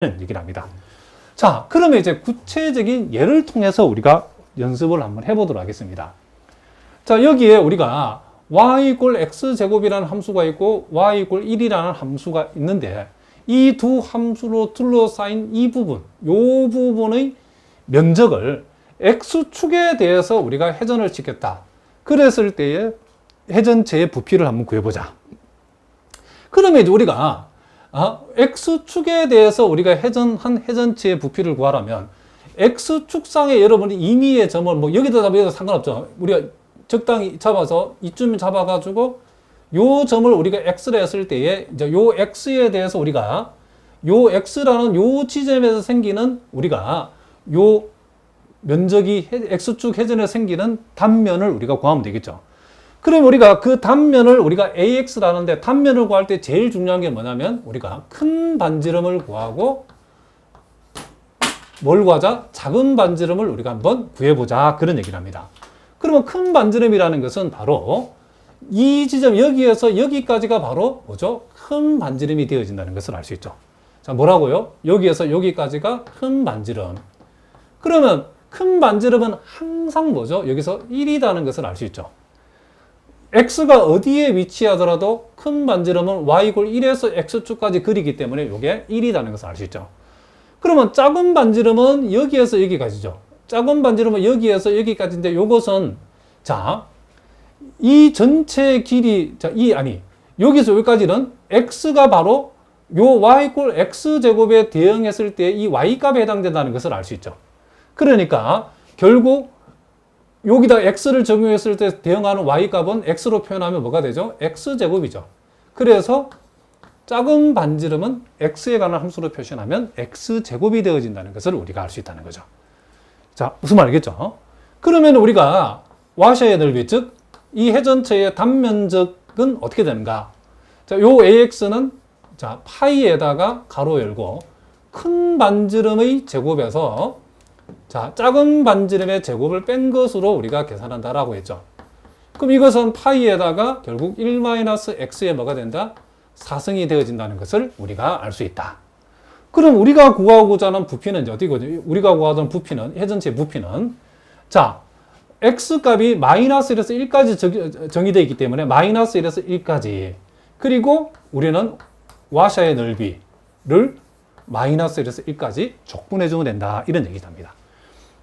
얘기를 합니다. 자, 그러면 이제 구체적인 예를 통해서 우리가 연습을 한번 해보도록 하겠습니다. 자, 여기에 우리가 y = x제곱이라는 함수가 있고 y = 1이라는 함수가 있는데 이 두 함수로 둘러싸인 이 부분, 이 부분의 면적을 x축에 대해서 우리가 회전을 시켰다. 그랬을 때의 회전체의 부피를 한번 구해보자. 그러면 이제 우리가 x축에 대해서 우리가 한 회전체의 부피를 구하려면 x축상에 여러분이 임의의 점을 뭐 여기다 잡아도 상관없죠. 우리가 적당히 잡아서 이쯤 잡아가지고 요 점을 우리가 x를 했을 때에 이제 요 x에 대해서 우리가 요 x라는 요 지점에서 생기는 우리가 요 면적이 x축 회전에 생기는 단면을 우리가 구하면 되겠죠. 그럼 우리가 그 단면을 우리가 AX라는데 단면을 구할 때 제일 중요한 게 뭐냐면 우리가 큰 반지름을 구하고 뭘 구하자? 작은 반지름을 우리가 한번 구해보자. 그런 얘기를 합니다. 그러면 큰 반지름이라는 것은 바로 이 지점 여기에서 여기까지가 바로 뭐죠? 큰 반지름이 되어진다는 것을 알 수 있죠. 자, 뭐라고요? 여기에서 여기까지가 큰 반지름. 그러면 큰 반지름은 항상 뭐죠? 여기서 1이라는 것을 알 수 있죠. x가 어디에 위치하더라도 큰 반지름은 y = 1에서 x축까지 그리기 때문에 이게 1이라는 것을 알 수 있죠. 그러면 작은 반지름은 여기에서 여기까지죠. 작은 반지름은 여기에서 여기까지인데 이것은 자, 이 전체 길이 여기서 여기까지는 x가 바로 요 y = x제곱에 대응했을 때 이 y값에 해당된다는 것을 알 수 있죠. 그러니까 결국 여기다 x를 적용했을 때 대응하는 y값은 x로 표현하면 뭐가 되죠? x제곱이죠. 그래서 작은 반지름은 x에 관한 함수로 표현하면 x제곱이 되어진다는 것을 우리가 알 수 있다는 거죠. 자, 무슨 말이겠죠? 그러면 우리가 와샤의 넓이, 즉 이 회전체의 단면적은 어떻게 되는가? 자, 요 ax는 자, 파이에다가 가로 열고 큰 반지름의 제곱에서 자, 작은 반지름의 제곱을 뺀 것으로 우리가 계산한다라고 했죠. 그럼 이것은 파이에다가 결국 1-x의 뭐가 된다? 4승이 되어진다는 것을 우리가 알 수 있다. 그럼 우리가 구하고자 하는 부피는 어디거든요? 우리가 구하던 부피는, 회전체 부피는 자, x값이 -1에서 1까지 정의되어 있기 때문에 -1에서 1까지 그리고 우리는 와샤의 넓이를 -1에서 1까지 족분해 주면 된다. 이런 얘기입니다.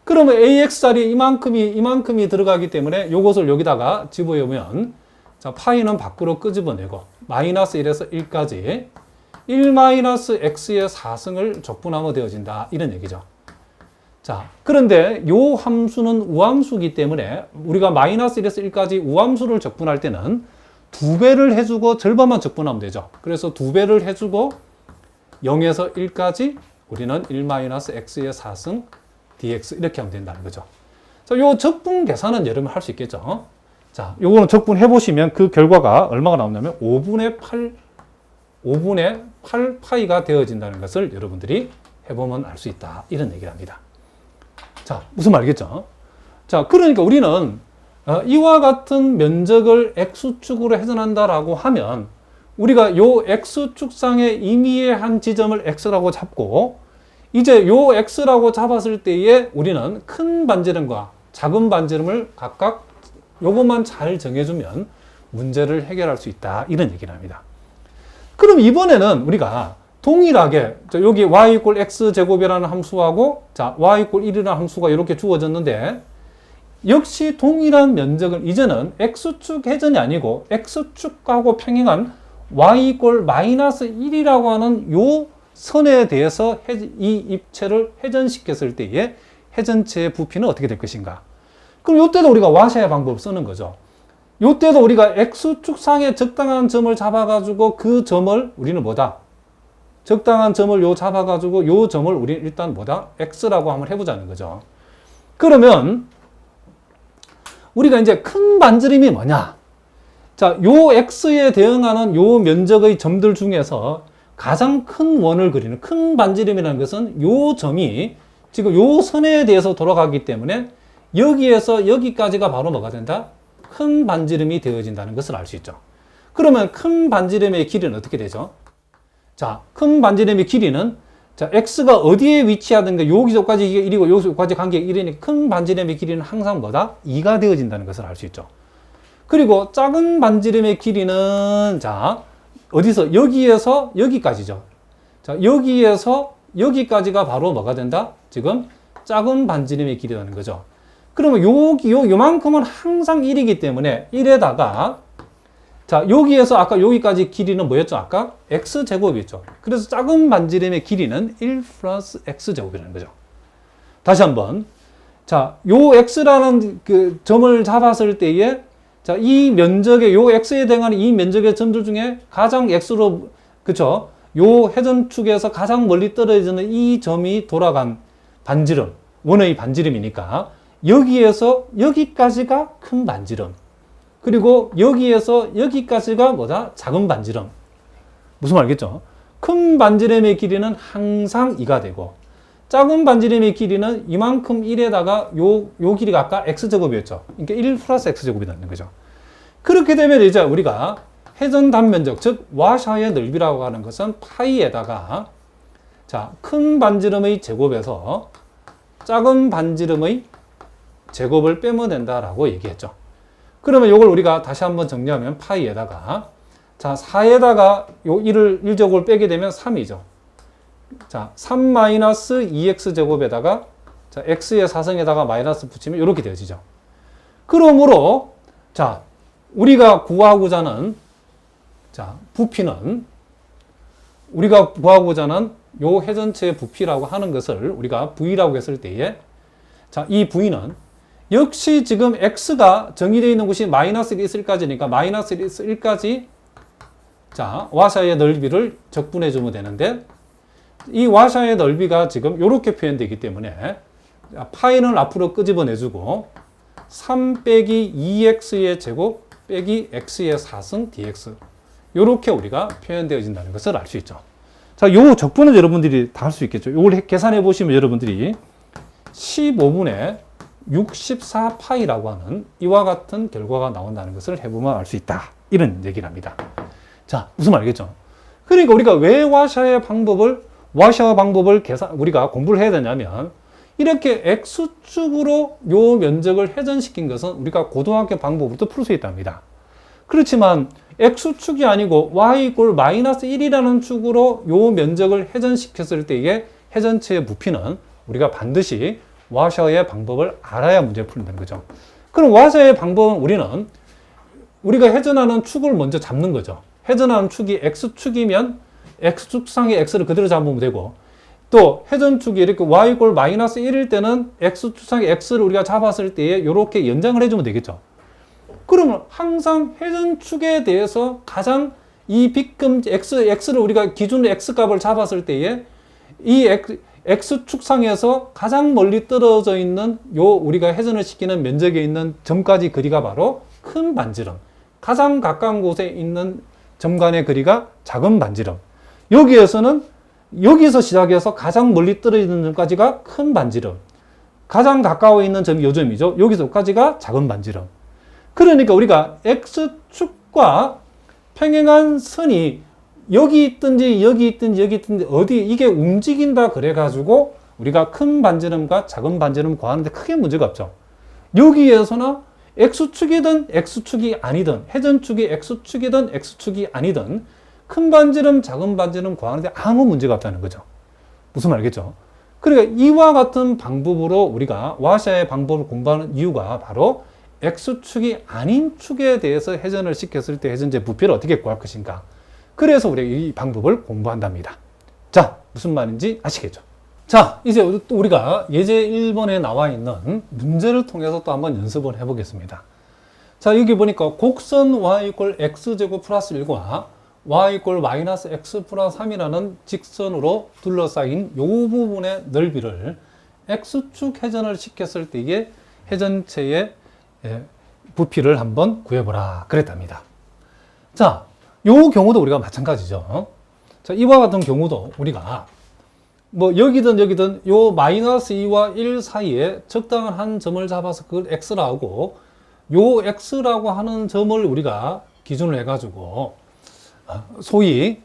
그러면 AX 자리에 이만큼이 들어가기 때문에 이것을 여기다가 집어넣으면 자, 파이는 밖으로 끄집어내고 -1에서 1까지 1-x의 4승을 적분하면 되어진다. 이런 얘기죠. 자, 그런데 이 함수는 우함수이기 때문에 우리가 -1에서 1까지 우함수를 적분할 때는 2배를 해주고 절반만 적분하면 되죠. 그래서 2배를 해주고 0에서 1까지 우리는 1-x의 4승 dx 이렇게 하면 된다는 거죠. 자, 요 적분 계산은 여러분 할 수 있겠죠. 자, 요거는 적분해 보시면 그 결과가 얼마가 나오냐면 5분의 8 파이가 되어진다는 것을 여러분들이 해보면 알 수 있다. 이런 얘기를 합니다. 자, 무슨 말이겠죠? 자, 그러니까 우리는 이와 같은 면적을 x축으로 회전한다라고 하면 우리가 요 x축상의 임의의 한 지점을 x라고 잡고 이제 요 x라고 잡았을 때에 우리는 큰 반지름과 작은 반지름을 각각 요것만 잘 정해주면 문제를 해결할 수 있다. 이런 얘기를 합니다. 그럼 이번에는 우리가 동일하게 여기 y = x제곱이라는 함수하고 자, y = 1이라는 함수가 이렇게 주어졌는데 역시 동일한 면적을 이제는 x축 회전이 아니고 x축하고 평행한 y = -1이라고 하는 요 선에 대해서 이 입체를 회전시켰을 때의 회전체의 부피는 어떻게 될 것인가? 그럼 이때도 우리가 와샤의 방법을 쓰는 거죠. 이때도 우리가 x축상에 적당한 점을 잡아가지고 그 점을 우리는 뭐다? 적당한 점을 잡아가지고 요 점을 우리는 일단 뭐다? x라고 한번 해보자는 거죠. 그러면 우리가 이제 큰 반지름이 뭐냐? 자, 요 x에 대응하는 요 면적의 점들 중에서 가장 큰 원을 그리는 큰 반지름이라는 것은 요 점이 지금 요 선에 대해서 돌아가기 때문에 여기에서 여기까지가 바로 뭐가 된다? 큰 반지름이 되어진다는 것을 알 수 있죠. 그러면 큰 반지름의 길이는 어떻게 되죠? 자, 큰 반지름의 길이는 자, x가 어디에 위치하든가 여기서까지 이게 1이고 여기서까지 관계가 1이니까 큰 반지름의 길이는 항상 뭐다? 2가 되어진다는 것을 알 수 있죠. 그리고 작은 반지름의 길이는 자, 어디서? 여기에서 여기까지죠. 자, 여기에서 여기까지가 바로 뭐가 된다? 지금 작은 반지름의 길이라는 거죠. 그러면 요만큼은 항상 1이기 때문에 1에다가 자, 여기에서 아까 여기까지 길이는 뭐였죠? 아까 x제곱이었죠. 그래서 작은 반지름의 길이는 1 플러스 x제곱이라는 거죠. 다시 한번. 자, 요 x라는 그 점을 잡았을 때에 자, 이 면적의 요 x에 해당하는 이 면적의 점들 중에 가장 x로 그쵸? 요 회전축에서 가장 멀리 떨어지는 이 점이 돌아간 반지름, 원의 반지름이니까 여기에서 여기까지가 큰 반지름. 그리고 여기에서 여기까지가 뭐다? 작은 반지름. 무슨 말이겠죠? 큰 반지름의 길이는 항상 2가 되고 작은 반지름의 길이는 이만큼 1에다가 요 길이가 아까 x제곱이었죠. 그러니까 1 플러스 x제곱이 되는 거죠. 그렇게 되면 이제 우리가 회전 단면적, 즉 와샤의 넓이라고 하는 것은 파이에다가 자, 큰 반지름의 제곱에서 작은 반지름의 제곱을 빼면 된다라고 얘기했죠. 그러면 이걸 우리가 다시 한번 정리하면 파이에다가 자, 4에다가 요 1을 1제곱을 빼게 되면 3이죠. 자, 3 마이너스 2x제곱에다가 자, x의 4승에다가 마이너스 붙이면 이렇게 되어지죠. 그러므로 자, 우리가 구하고자 하는 자, 부피는 우리가 구하고자 하는 요 회전체의 부피라고 하는 것을 우리가 V라고 했을 때에 자, 이 V는 역시 지금 x가 정의되어 있는 곳이 마이너스 1까지니까 마이너스 1까지 자, 와샤의 넓이를 적분해 주면 되는데 이 와샤의 넓이가 지금 이렇게 표현되기 때문에 파이는 앞으로 끄집어내주고 3 빼기 2x의 제곱 빼기 x의 4승 dx 이렇게 우리가 표현되어진다는 것을 알 수 있죠. 자, 요 적분은 여러분들이 다 할 수 있겠죠. 이걸 계산해 보시면 여러분들이 15분의 64파이라고 하는 이와 같은 결과가 나온다는 것을 해보면 알 수 있다. 이런 얘기를 합니다. 자, 무슨 말이겠죠? 그러니까 우리가 왜 와샤 방법을 우리가 공부를 해야 되냐면 이렇게 x축으로 요 면적을 회전시킨 것은 우리가 고등학교 방법으로도 풀 수 있답니다. 그렇지만 x축이 아니고 y = 마이너스 1이라는 축으로 요 면적을 회전시켰을 때의 회전체의 부피는 우리가 반드시 와샤의 방법을 알아야 문제를 푸는다는 거죠. 그럼 와샤의 방법은 우리가 회전하는 축을 먼저 잡는 거죠. 회전하는 축이 x축이면 x축상의 x를 그대로 잡으면 되고 또 회전축이 이렇게 y = 마이너스 1일 때는 x축상의 x를 우리가 잡았을 때에 이렇게 연장을 해주면 되겠죠. 그러면 항상 회전축에 대해서 가장 이 빗금 x를 우리가 기준으로 x값을 잡았을 때에 이 x축상에서 가장 멀리 떨어져 있는 요 우리가 회전을 시키는 면적에 있는 점까지 거리가 바로 큰 반지름. 가장 가까운 곳에 있는 점 간의 거리가 작은 반지름. 여기서 시작해서 가장 멀리 떨어지는 점까지가 큰 반지름. 가장 가까워 있는 점이 요 점이죠. 여기서까지가 작은 반지름. 그러니까 우리가 x축과 평행한 선이 여기 있든지 어디 이게 움직인다 그래가지고 우리가 큰 반지름과 작은 반지름 구하는데 크게 문제가 없죠. 여기에서나 x축이든 x축이 아니든 회전축이 x축이든 x축이 아니든 큰 반지름 작은 반지름 구하는데 아무 문제가 없다는 거죠. 무슨 말이겠죠? 그러니까 이와 같은 방법으로 우리가 와샤의 방법을 공부하는 이유가 바로 x축이 아닌 축에 대해서 회전을 시켰을 때 회전제 부피를 어떻게 구할 것인가. 그래서 우리가 이 방법을 공부한답니다. 자, 무슨 말인지 아시겠죠? 자, 이제 또 우리가 예제 1번에 나와 있는 문제를 통해서 또 한번 연습을 해보겠습니다. 자, 여기 보니까 곡선 y = x제곱 플러스 1과 y = 마이너스 x 플러스 3이라는 직선으로 둘러싸인 이 부분의 넓이를 x축 회전을 시켰을 때 이게 회전체의 부피를 한번 구해보라 그랬답니다. 자, 요 경우도 우리가 마찬가지죠. 자, 이와 같은 경우도 우리가 뭐 여기든 요 마이너스 2와 1 사이에 적당한 한 점을 잡아서 그걸 x라고 요 x라고 하는 점을 우리가 기준을 해가지고 소위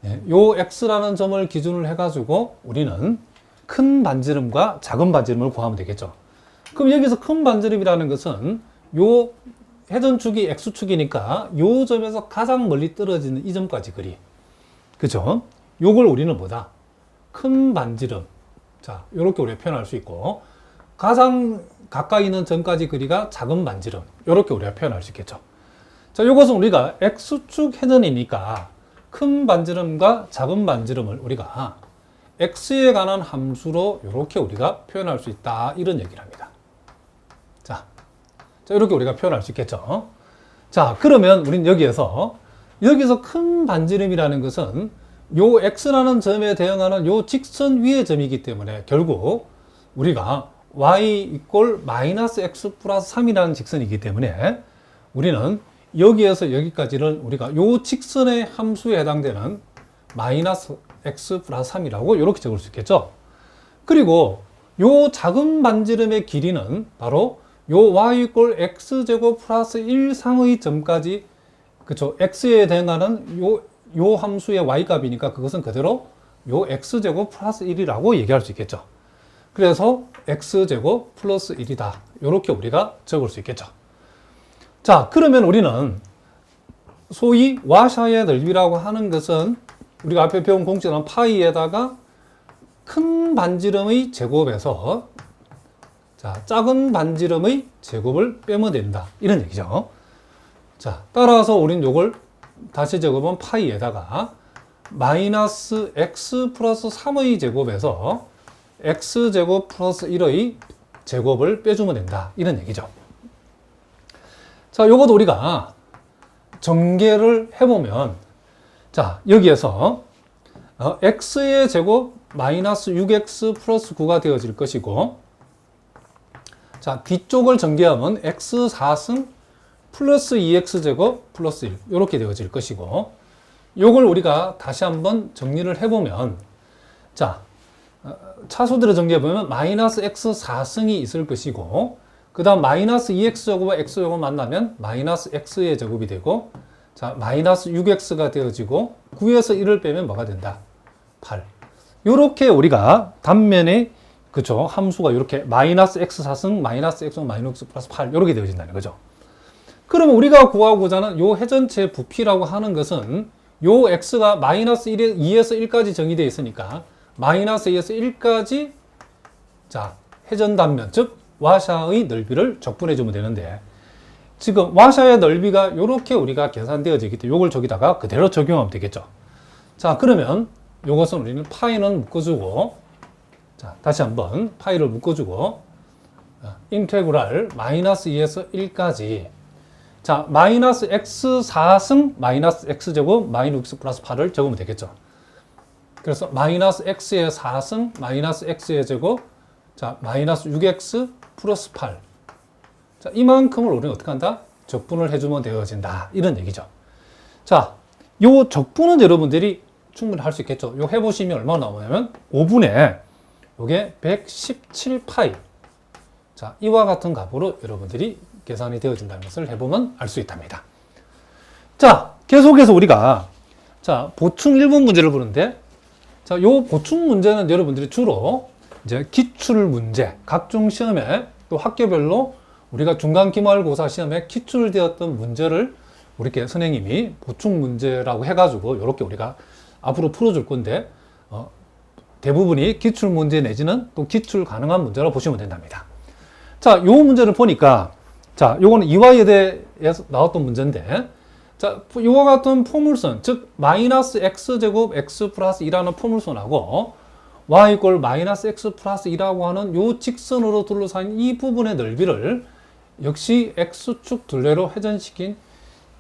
요 x라는 점을 기준으로 해가지고 우리는 큰 반지름과 작은 반지름을 구하면 되겠죠. 그럼 여기서 큰 반지름이라는 것은 요 회전축이 x축이니까 요 점에서 가장 멀리 떨어지는 이 점까지 거리. 그죠? 요걸 우리는 뭐다? 큰 반지름. 자, 요렇게 우리가 표현할 수 있고, 가장 가까이 있는 점까지 거리가 작은 반지름. 요렇게 우리가 표현할 수 있겠죠. 자, 요것은 우리가 x축 회전이니까 큰 반지름과 작은 반지름을 우리가 x에 관한 함수로 이렇게 우리가 표현할 수 있다. 이런 얘기를 합니다. 자, 이렇게 우리가 표현할 수 있겠죠. 자, 그러면 우리는 여기서 큰 반지름이라는 것은 요 x라는 점에 대응하는 요 직선 위의 점이기 때문에 결국 우리가 y 이꼴 마이너스 x 플러스 3이라는 직선이기 때문에 우리는 여기에서 여기까지는 우리가 요 직선의 함수에 해당되는 마이너스 x 플러스 3이라고 이렇게 적을 수 있겠죠. 그리고 요 작은 반지름의 길이는 바로 요 y 이꼴 x제곱 플러스 1 상의 점까지, 그쵸, x에 대응하는 요 함수의 y 값이니까 그것은 그대로 요 x제곱 플러스 1이라고 얘기할 수 있겠죠. 그래서 x제곱 플러스 1이다. 이렇게 우리가 적을 수 있겠죠. 자, 그러면 우리는 소위 와샤의 넓이라고 하는 것은 우리가 앞에 배운 공식은 파이에다가 큰 반지름의 제곱에서 자, 작은 반지름의 제곱을 빼면 된다. 이런 얘기죠. 자, 따라서 우리는 요걸 다시 적으면 파이에다가 마이너스 x 플러스 3의 제곱에서 x제곱 플러스 1의 제곱을 빼주면 된다. 이런 얘기죠. 자, 요것도 우리가 전개를 해보면, 자, 여기에서 x의 제곱 마이너스 6x 플러스 9가 되어질 것이고, 자, 뒤쪽을 전개하면 x 4승 플러스 2x제곱 플러스 1 이렇게 되어질 것이고, 요걸 우리가 다시 한번 정리를 해보면, 자, 차수들을 정리해보면 마이너스 x 4승이 있을 것이고, 그 다음 마이너스 2x제곱과 x제곱 만나면 마이너스 x의 제곱이 되고, 자, 마이너스 6x가 되어지고 9에서 1을 빼면 뭐가 된다? 8. 요렇게 우리가 단면에, 그쵸, 함수가 이렇게 마이너스 x 4승 마이너스 x 마이너스 플러스 8 이렇게 되어진다는 거죠. 그러면 우리가 구하고자 하는 요 회전체 부피라고 하는 것은 요 x가 마이너스 2에서 1까지 정의되어 있으니까 마이너스 2에서 1까지, 자, 회전 단면, 즉 와샤의 넓이를 적분해 주면 되는데, 지금 와샤의 넓이가 이렇게 우리가 계산되어지기 때문에 이걸 저기다가 그대로 적용하면 되겠죠. 자, 그러면 이것은 우리는 파이는 묶어주고, 자, 다시 한번 파이를 묶어주고, 인테그랄 마이너스 2에서 1까지, 자, 마이너스 x 4승 마이너스 x제곱 마이너스 x 플러스 8을 적으면 되겠죠. 그래서 마이너스 x의 4승 마이너스 x의 제곱, 자, 마이너스 6x 플러스 8. 자, 이만큼을 우리는 어떻게 한다? 적분을 해주면 되어진다. 이런 얘기죠. 자, 요 적분은 여러분들이 충분히 할 수 있겠죠. 요 해보시면 얼마나 나오냐면 5분의 요게 117파이. 자, 이와 같은 값으로 여러분들이 계산이 되어진다는 것을 해보면 알 수 있답니다. 자, 계속해서 우리가, 자, 보충 1번 문제를 보는데, 자, 요 보충 문제는 여러분들이 주로 이제 기출 문제, 각종 시험에 또 학교별로 우리가 중간 기말고사 시험에 기출되었던 문제를 우리 선생님이 보충 문제라고 해가지고 이렇게 우리가 앞으로 풀어줄 건데, 대부분이 기출 문제 내지는 또 기출 가능한 문제라고 보시면 된답니다. 자, 요 문제를 보니까, 자, 요거는 이화여대에서 나왔던 문제인데, 자, 이와 같은 포물선, 즉 마이너스 x제곱 x 플러스 2라는 포물선하고 y 이꼴 마이너스 x 플러스 2라고 하는 요 직선으로 둘러싸인 이 부분의 넓이를 역시 x축 둘레로 회전시킨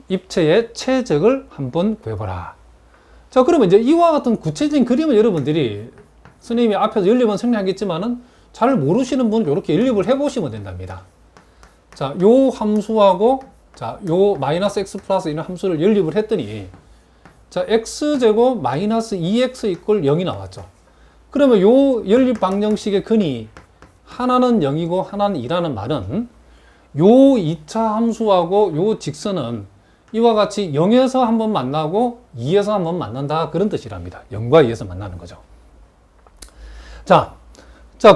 입체의 최적을 한번 구해보라. 자, 그러면 이제 이와 같은 구체적인 그림을 여러분들이 선생님이 앞에서 연립은 설명하겠지만은 잘 모르시는 분은 이렇게 연립을 해보시면 된답니다. 자, 요 함수하고, 자, 요 마이너스 x 플러스 이런 함수를 연립을 했더니, 자, x제곱 마이너스 2x 이꼴 0이 나왔죠. 그러면 요 연립 방정식의 근이 하나는 0이고 하나는 2라는 말은 요 2차 함수하고 요 직선은 이와 같이 0에서 한번 만나고 2에서 한번 만난다. 그런 뜻이랍니다. 0과 2에서 만나는 거죠. 자,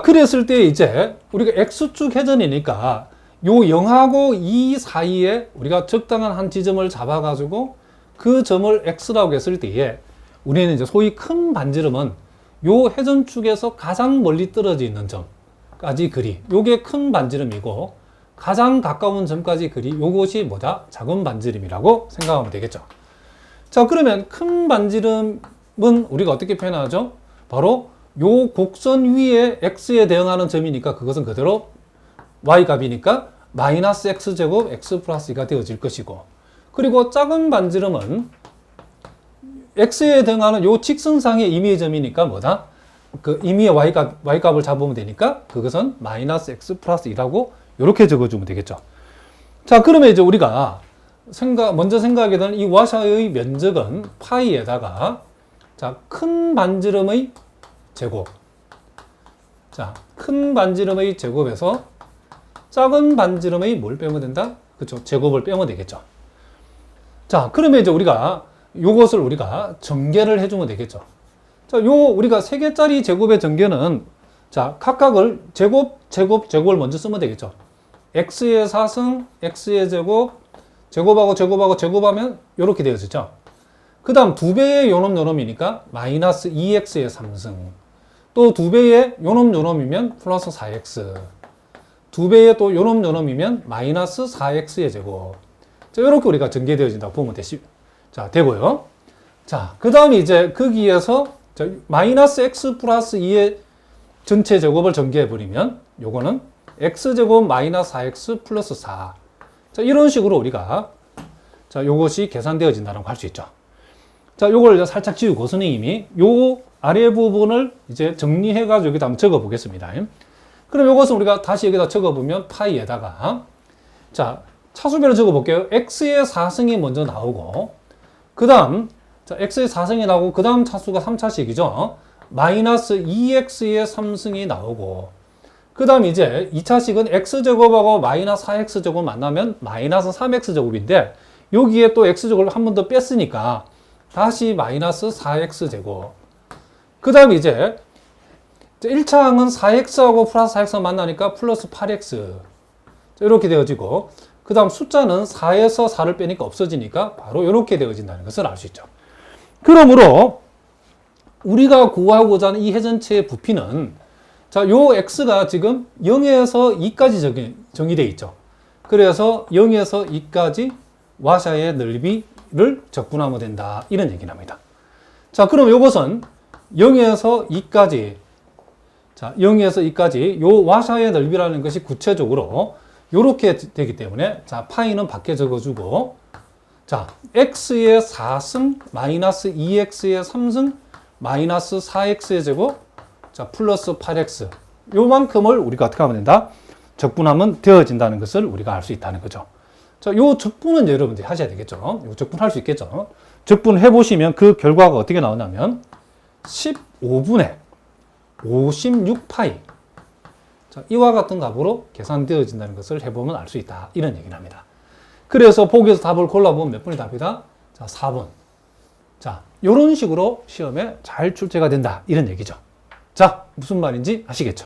그랬을 때 이제 우리가 X축 회전이니까 요 0하고 2 사이에 우리가 적당한 한 지점을 잡아가지고 그 점을 X라고 했을 때에 우리는 이제 소위 큰 반지름은 요 회전축에서 가장 멀리 떨어져 있는 점까지 그리. 요게 큰 반지름이고 가장 가까운 점까지 그리. 요것이 뭐다? 작은 반지름이라고 생각하면 되겠죠. 자, 그러면 큰 반지름은 우리가 어떻게 표현하죠? 바로 요 곡선 위에 x에 대응하는 점이니까 그것은 그대로 y값이니까 마이너스 x제곱 x 플러스 2가 되어질 것이고, 그리고 작은 반지름은 x에 대응하는 요 직선상의 임의의 점이니까 뭐다? 그 임의의 y값을 잡으면 되니까 그것은 마이너스 x 플러스 2라고 이렇게 적어주면 되겠죠. 자, 그러면 이제 우리가 먼저 생각하게 되는 이 와샤의 면적은 파이에다가 자, 큰 반지름의 제곱. 자, 큰 반지름의 제곱에서 작은 반지름의 뭘 빼면 된다? 그렇죠. 제곱을 빼면 되겠죠. 자, 그러면 이제 요것을 우리가 전개를 해주면 되겠죠. 자, 우리가 3개짜리 제곱의 전개는 자, 각각을 제곱을 먼저 쓰면 되겠죠. x의 4승, x의 제곱, 제곱하고 제곱하면 이렇게 되어지죠. 그 다음 2배의 요놈이니까 마이너스 2x의 3승. 또 2배의 요놈이면 플러스 4x. 2배의 또 요놈이면 마이너스 4x의 제곱. 자, 이렇게 우리가 전개되어진다고 보면 되고요. 자, 그 다음에 이제 거기에서 마이너스 x 플러스 2의 전체 제곱을 전개해버리면 요거는 x제곱 마이너스 4x 플러스 4. 자, 이런 식으로 우리가 요것이 계산되어진다고 할 수 있죠. 자, 요걸 이제 살짝 지우고 선생님이 요 아래 부분을 이제 정리해가지고 여기다 한번 적어 보겠습니다. 그럼 요것은 우리가 다시 여기다 적어보면 파이에다가 자, 차수별로 적어 볼게요. x의 4승이 먼저 나오고, 그 다음, 자, x의 4승이 나오고, 그 다음 차수가 3차식이죠. 마이너스 2x의 3승이 나오고, 그 다음 이제 2차식은 x제곱하고 마이너스 4x제곱 만나면 마이너스 3x제곱인데, 여기에 또 x제곱을 한 번 더 뺐으니까, 다시 마이너스 4x제곱. 그 다음 이제 1차항은 4x하고 플러스 4x가 만나니까 플러스 8x. 이렇게 되어지고, 그 다음 숫자는 4에서 4를 빼니까 없어지니까 바로 이렇게 되어진다는 것을 알 수 있죠. 그러므로 우리가 구하고자 하는 이 회전체의 부피는 자, 요 x가 지금 0에서 2까지 정의되어 있죠. 그래서 0에서 2까지 와샤의 넓이를 적분하면 된다. 이런 얘기를 합니다. 자, 그럼 요것은 0에서 2까지 자, 0에서 2까지 요 와샤의 넓이라는 것이 구체적으로 요렇게 되기 때문에 자, 파이는 밖에 적어주고 자, x의 4승 마이너스 2x의 3승 마이너스 4x의 제곱 자, 플러스 8x 요만큼을 우리가 어떻게 하면 된다? 적분하면 되어진다는 것을 우리가 알 수 있다는 거죠. 자, 요 적분은 여러분들이 하셔야 되겠죠. 요 적분 할 수 있겠죠. 적분 해보시면 그 결과가 어떻게 나오냐면 15분의 56파이 자, 이와 같은 값으로 계산되어진다는 것을 해보면 알 수 있다. 이런 얘기를 합니다. 그래서 보기에서 답을 골라보면 몇 번이 답이다? 자, 4번. 자, 이런 식으로 시험에 잘 출제가 된다. 이런 얘기죠. 자, 무슨 말인지 아시겠죠?